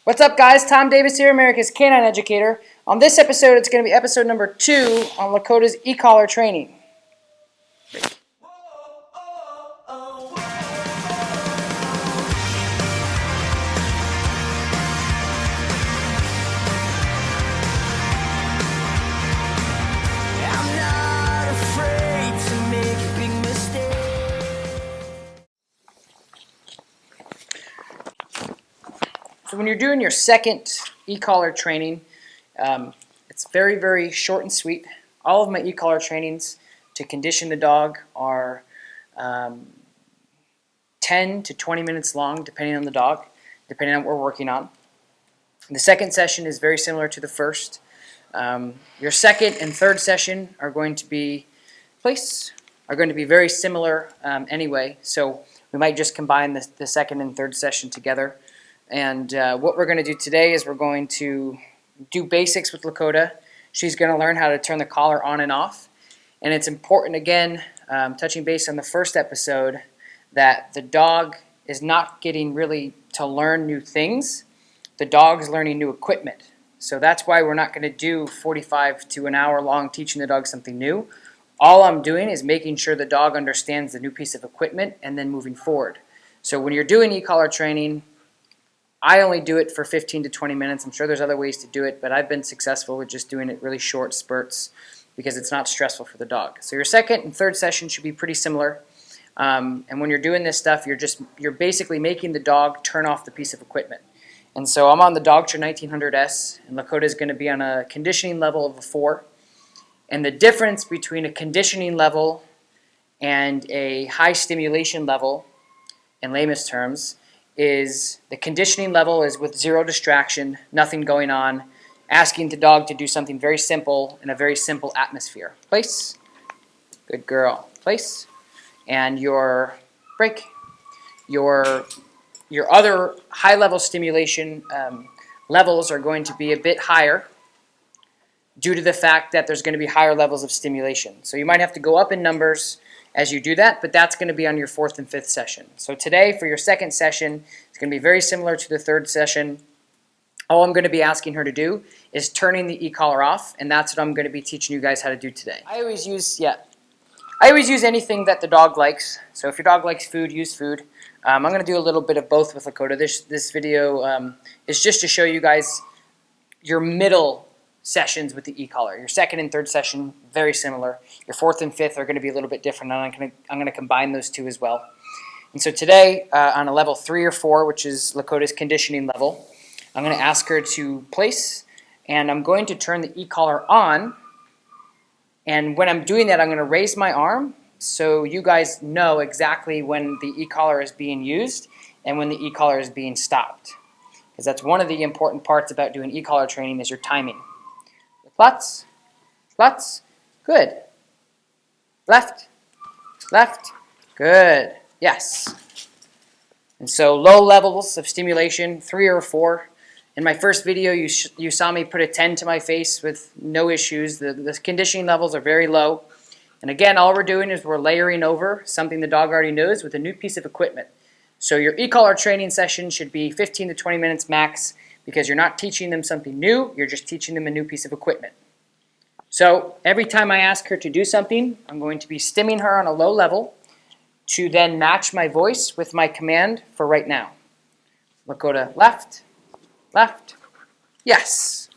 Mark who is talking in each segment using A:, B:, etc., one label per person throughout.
A: What's up, guys? Tom Davis here, America's Canine Educator. On this episode, it's going to be episode number 2 on Lakota's e-collar training. So when you're doing your second e-collar training, it's very, very short and sweet. All of my e-collar trainings to condition the dog are 10 to 20 minutes long, depending on the dog, depending on what we're working on. The second session is very similar to the first. Your second and third session are going to be very similar anyway, so we might just combine the second and third session together. And what we're going to do today is we're going to do basics with Lakota. She's going to learn how to turn the collar on and off. And it's important, again, touching base on the first episode, that the dog is not getting really to learn new things. The dog's learning new equipment. So that's why we're not going to do 45 to an hour long teaching the dog something new. All I'm doing is making sure the dog understands the new piece of equipment and then moving forward. So when you're doing e-collar training, I only do it for 15 to 20 minutes. I'm sure there's other ways to do it, but I've been successful with just doing it really short spurts because it's not stressful for the dog. So your second and third session should be pretty similar. And when you're doing this stuff, you're basically making the dog turn off the piece of equipment. And so I'm on the Dogtra 1900S, and Lakota is going to be on a conditioning level of a 4. And the difference between a conditioning level and a high stimulation level, in layman's terms, is the conditioning level is with zero distraction, nothing going on, asking the dog to do something very simple in a very simple atmosphere. Place. Good girl. Place. And your break. Your other high-level stimulation levels are going to be a bit higher due to the fact that there's going to be higher levels of stimulation. So you might have to go up in numbers as you do that, but that's going to be on your 4th and 5th session. So today, for your second session, it's going to be very similar to the third session. All I'm going to be asking her to do is turning the e-collar off, and that's what I'm going to be teaching you guys how to do today. I always use anything that the dog likes. So if your dog likes food, use food. I'm going to do a little bit of both with Lakota. This video is just to show you guys your middle sessions with the e-collar. Your second and third session, very similar. Your 4th and 5th are going to be a little bit different, and I'm going to combine those two as well. And so today, on a level 3 or 4, which is Lakota's conditioning level, I'm going to ask her to place, and I'm going to turn the e-collar on. And when I'm doing that, I'm going to raise my arm so you guys know exactly when the e-collar is being used and when the e-collar is being stopped. Because that's one of the important parts about doing e-collar training is your timing. Flats, flats, good. Left, left, good. Yes. And so low levels of stimulation, 3 or 4. In my first video, you saw me put a 10 to my face with no issues. The conditioning levels are very low. And again, all we're doing is we're layering over something the dog already knows with a new piece of equipment. So your e-collar training session should be 15 to 20 minutes max, because you're not teaching them something new, you're just teaching them a new piece of equipment. So every time I ask her to do something, I'm going to be stimming her on a low level to then match my voice with my command for right now. Lakota, left, left, yes.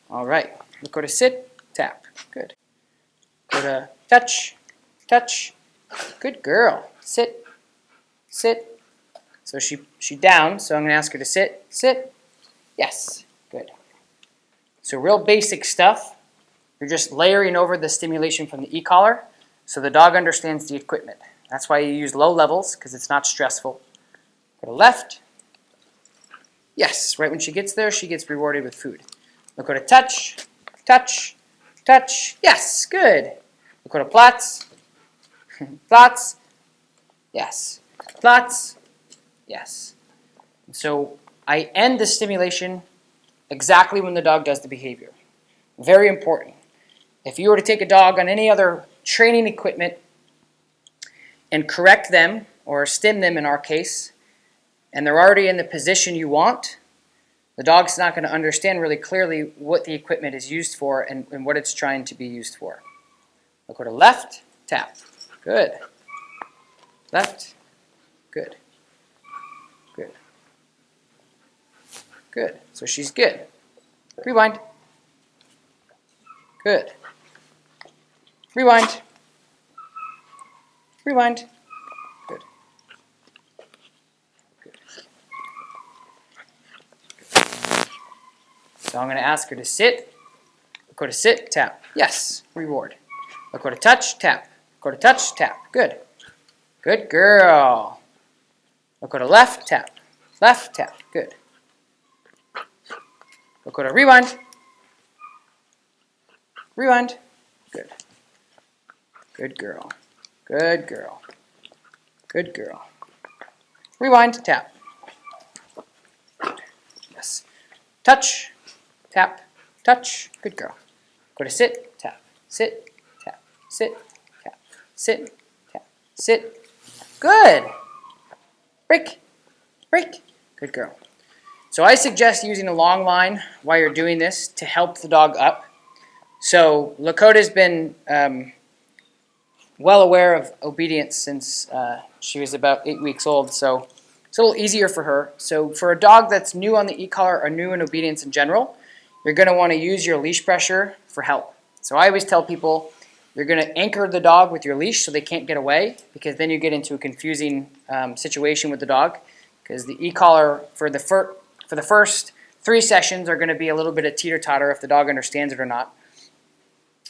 A: All right, Lakota, sit, tap, good. Lakota, touch, touch, good girl, sit, sit. So she down, so I'm going to ask her to sit, sit, yes, good. So real basic stuff. You're just layering over the stimulation from the e-collar so the dog understands the equipment. That's why you use low levels, because it's not stressful. Go to left, yes, right when she gets there, she gets rewarded with food. We'll go to touch, touch, touch, yes, good. We'll go to plots, plots, yes, plots, yes. So I end the stimulation exactly when the dog does the behavior. Very important. If you were to take a dog on any other training equipment and correct them, or stim them in our case, and they're already in the position you want, the dog's not going to understand really clearly what the equipment is used for and what it's trying to be used for. Lakota left, tap. Good. Left. Good. Good. Good. So she's good. Rewind. Good. Rewind. Rewind. Good. Good. So I'm going to ask her to sit. Lakota sit, tap. Yes. Reward. Lakota touch, tap. Lakota touch, tap. Good. Good girl. Lakota left, tap. Left, tap. Good. Lakota rewind. Rewind. Good. Good girl. Good girl. Good girl. Rewind, tap. Good. Yes. Touch, tap, touch. Good girl. Go to sit, tap, sit, tap, sit, tap, sit, tap, sit. Good. Break, break. Good girl. So I suggest using a long line while you're doing this to help the dog up. So Lakota's been well aware of obedience since she was about 8 weeks old, so it's a little easier for her. So for a dog that's new on the e-collar or new in obedience in general, you're going to want to use your leash pressure for help. So I always tell people you're going to anchor the dog with your leash so they can't get away, because then you get into a confusing situation with the dog, because the e-collar for the first 3 sessions are going to be a little bit of teeter-totter if the dog understands it or not.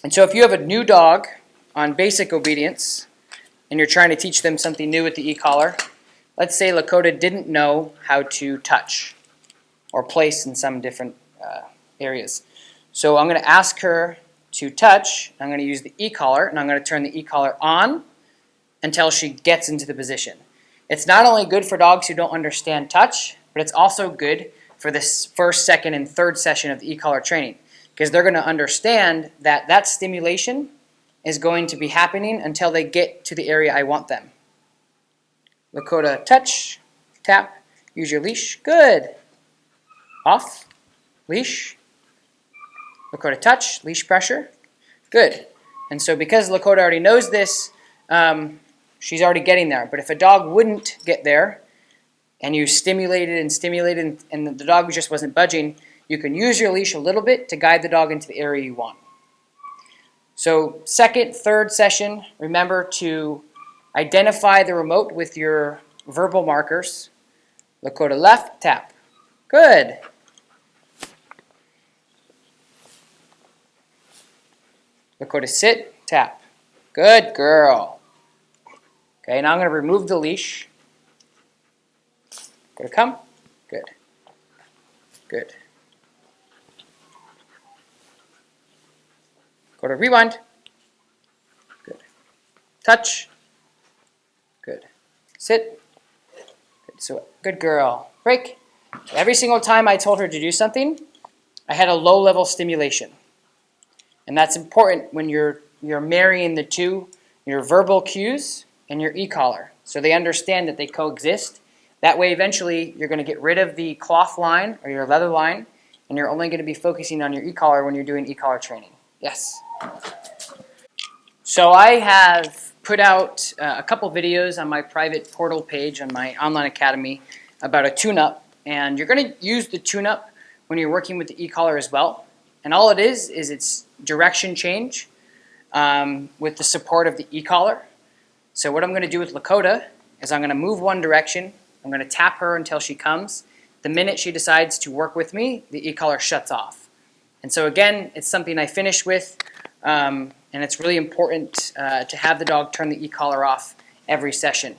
A: And so if you have a new dog on basic obedience and you're trying to teach them something new with the e-collar, let's say Lakota didn't know how to touch or place in some different areas. So I'm going to ask her to touch. I'm going to use the e-collar, and I'm going to turn the e-collar on until she gets into the position. It's not only good for dogs who don't understand touch, but it's also good for this first, second, and third session of the e-collar training, because they're going to understand that that stimulation is going to be happening until they get to the area I want them. Lakota touch, tap, use your leash. Good. Off, leash. Lakota touch, leash pressure. Good. And so because Lakota already knows this, she's already getting there. But if a dog wouldn't get there, and you stimulated and stimulated and the dog just wasn't budging, you can use your leash a little bit to guide the dog into the area you want. So second, third session, remember to identify the remote with your verbal markers. Lakota left, tap. Good. Lakota sit, tap. Good girl. Okay, now I'm going to remove the leash. Lakota come. Good. Good. Go to rewind. Good. Touch. Good. Sit. Good. So, good girl. Break. Every single time I told her to do something, I had a low-level stimulation. And that's important when you're marrying the two, your verbal cues and your e-collar, so they understand that they coexist. That way, eventually, you're going to get rid of the cloth line or your leather line, and you're only going to be focusing on your e-collar when you're doing e-collar training. Yes? So I have put out a couple videos on my private portal page on my online academy about a tune-up, and you're going to use the tune-up when you're working with the e-collar as well. And all it is it's direction change with the support of the e-collar. So what I'm going to do with Lakota is I'm going to move one direction. I'm going to tap her until she comes. The minute she decides to work with me, the e-collar shuts off. And so again, it's something I finish with, and it's really important to have the dog turn the e-collar off every session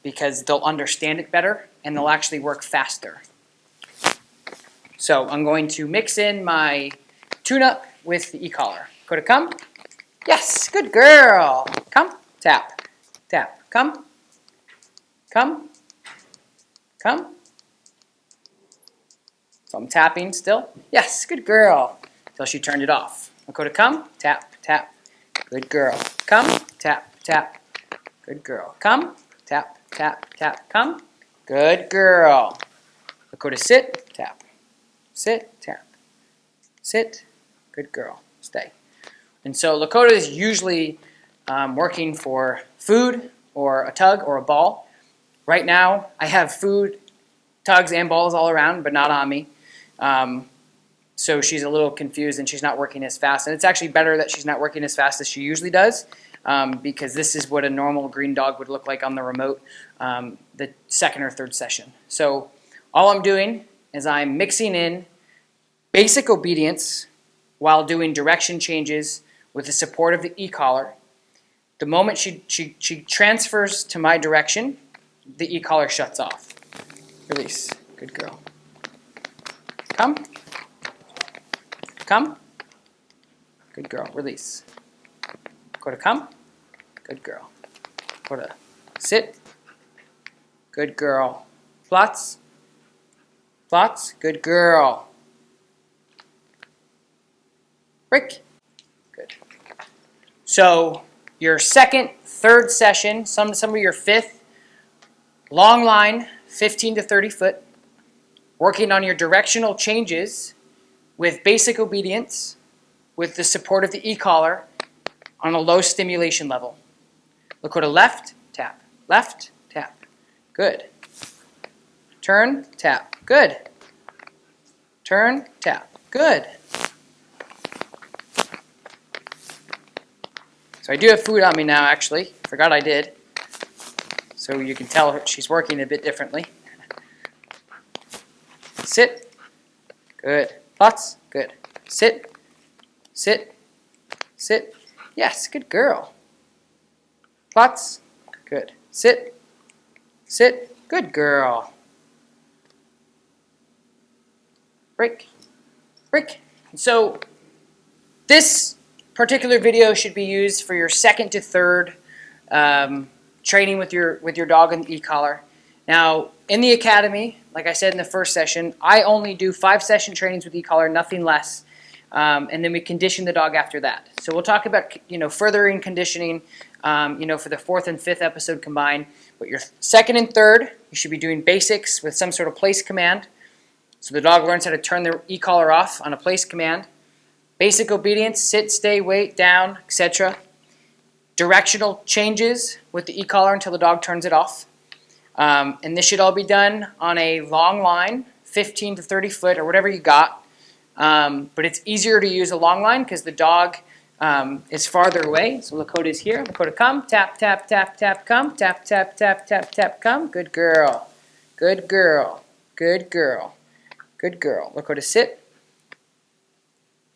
A: because they'll understand it better and they'll actually work faster. So I'm going to mix in my tune-up with the e-collar. Lakota, come. Yes, good girl. Come, tap, tap. Come, come, come. So I'm tapping still. Yes, good girl. Until she turned it off. Lakota, come, tap, tap. Good girl. Come, tap, tap. Good girl. Come, tap, tap, tap. Come. Good girl. Lakota, sit, tap. sit, tap, sit, good girl, stay. And so Lakota is usually working for food or a tug or a ball. Right now, I have food, tugs, and balls all around, but not on me. So she's a little confused and she's not working as fast. And it's actually better that she's not working as fast as she usually does, because this is what a normal green dog would look like on the remote, the second or third session. So all I'm doing is I'm mixing in basic obedience while doing direction changes with the support of the e-collar. The moment she transfers to my direction, the e-collar shuts off. Release. Good girl. Come. Come. Good girl. Release. Go to come. Good girl. Go to sit. Good girl. Plots. Plots. Good girl. Break. Good. So your second, third session, some of your fifth, long line, 15 to 30 foot, working on your directional changes with basic obedience, with the support of the e-collar on a low stimulation level. Lakota left, tap, good. Turn, tap, good. Turn, tap, good. So I do have food on me now, actually. Forgot I did. So you can tell she's working a bit differently. Sit. Good. Plots. Good. Sit. Sit. Sit. Yes, good girl. Plots. Good. Sit. Sit. Good girl. Break. Break. So this particular video should be used for your second to third training with your dog and the e-collar. Now, in the academy, like I said in the first session, I only do 5-session trainings with e-collar, nothing less, and then we condition the dog after that. So we'll talk about furthering conditioning, for the 4th and 5th episode combined. But your second and third, you should be doing basics with some sort of place command. So the dog learns how to turn the e-collar off on a place command. Basic obedience, sit, stay, wait, down, etc. Directional changes with the e-collar until the dog turns it off. And this should all be done on a long line, 15 to 30 foot or whatever you got. But it's easier to use a long line because the dog is farther away. So Lakota's here. Lakota come, tap, tap, tap, tap, come, tap, tap, tap, tap, tap, come. Good girl. Good girl. Good girl. Good girl. Lakota sit.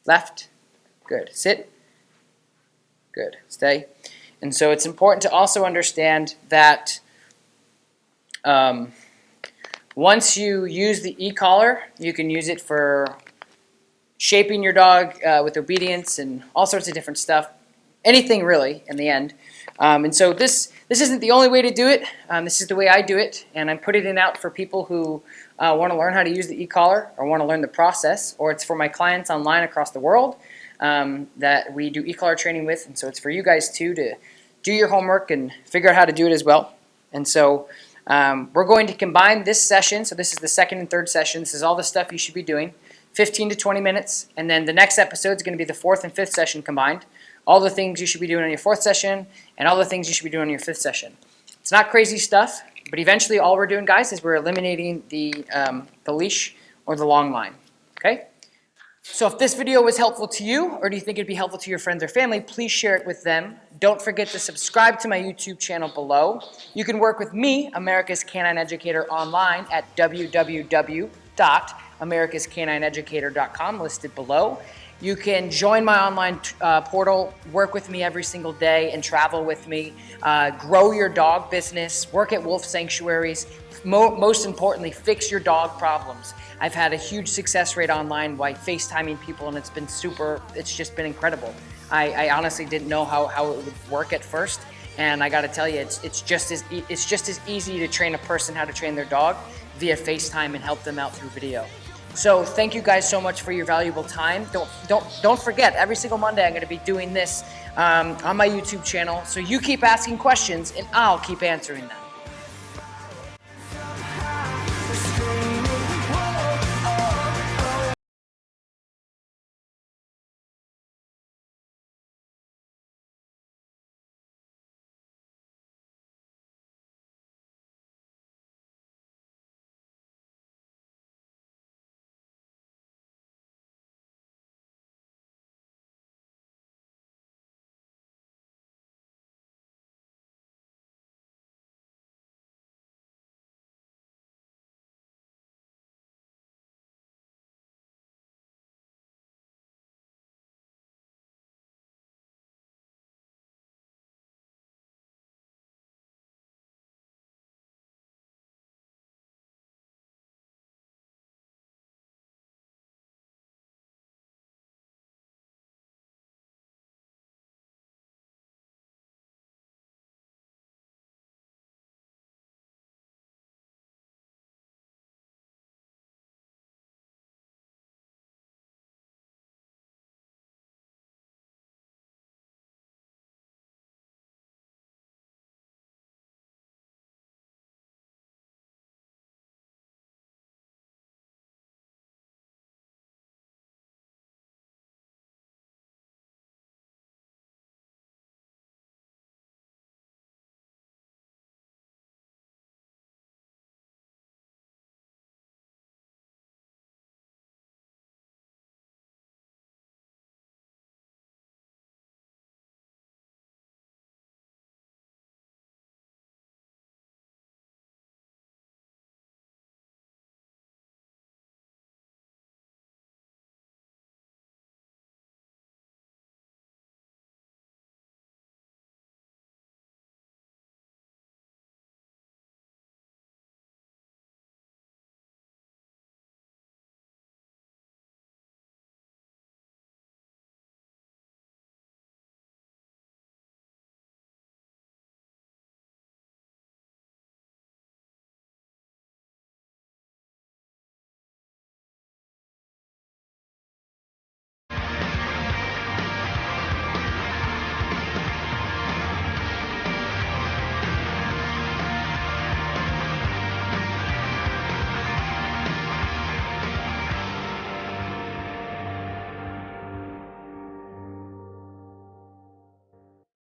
A: Left. Good. Sit. Good. Stay. And so it's important to also understand that once you use the e-collar, you can use it for shaping your dog with obedience and all sorts of different stuff. Anything really in the end. And so this isn't the only way to do it. This is the way I do it, and I'm putting it out for people who want to learn how to use the e-collar or want to learn the process, or it's for my clients online across the world that we do e-collar training with. And so it's for you guys too to do your homework and figure out how to do it as well. And so we're going to combine this session. So this is the second and third session. This is all the stuff you should be doing, 15 to 20 minutes. And then the next episode is going to be the 4th and 5th session combined. All the things you should be doing on your 4th session and all the things you should be doing on your 5th session. It's not crazy stuff, but eventually all we're doing, guys, is we're eliminating the leash or the long line. Okay? So if this video was helpful to you, or do you think it'd be helpful to your friends or family, please share it with them. Don't forget to subscribe to my YouTube channel below. You can work with me, America's Canine Educator, online at www.americascanineeducator.com, listed below. You can join my online portal, work with me every single day, and travel with me. Grow your dog business, work at wolf sanctuaries. Most importantly, fix your dog problems. I've had a huge success rate online by FaceTiming people, and it's just been incredible. I honestly didn't know how it would work at first, and I got to tell you, it's just as easy to train a person how to train their dog via FaceTime and help them out through video. So thank you guys so much for your valuable time. Don't forget, every single Monday I'm going to be doing this on my YouTube channel. So you keep asking questions, and I'll keep answering them.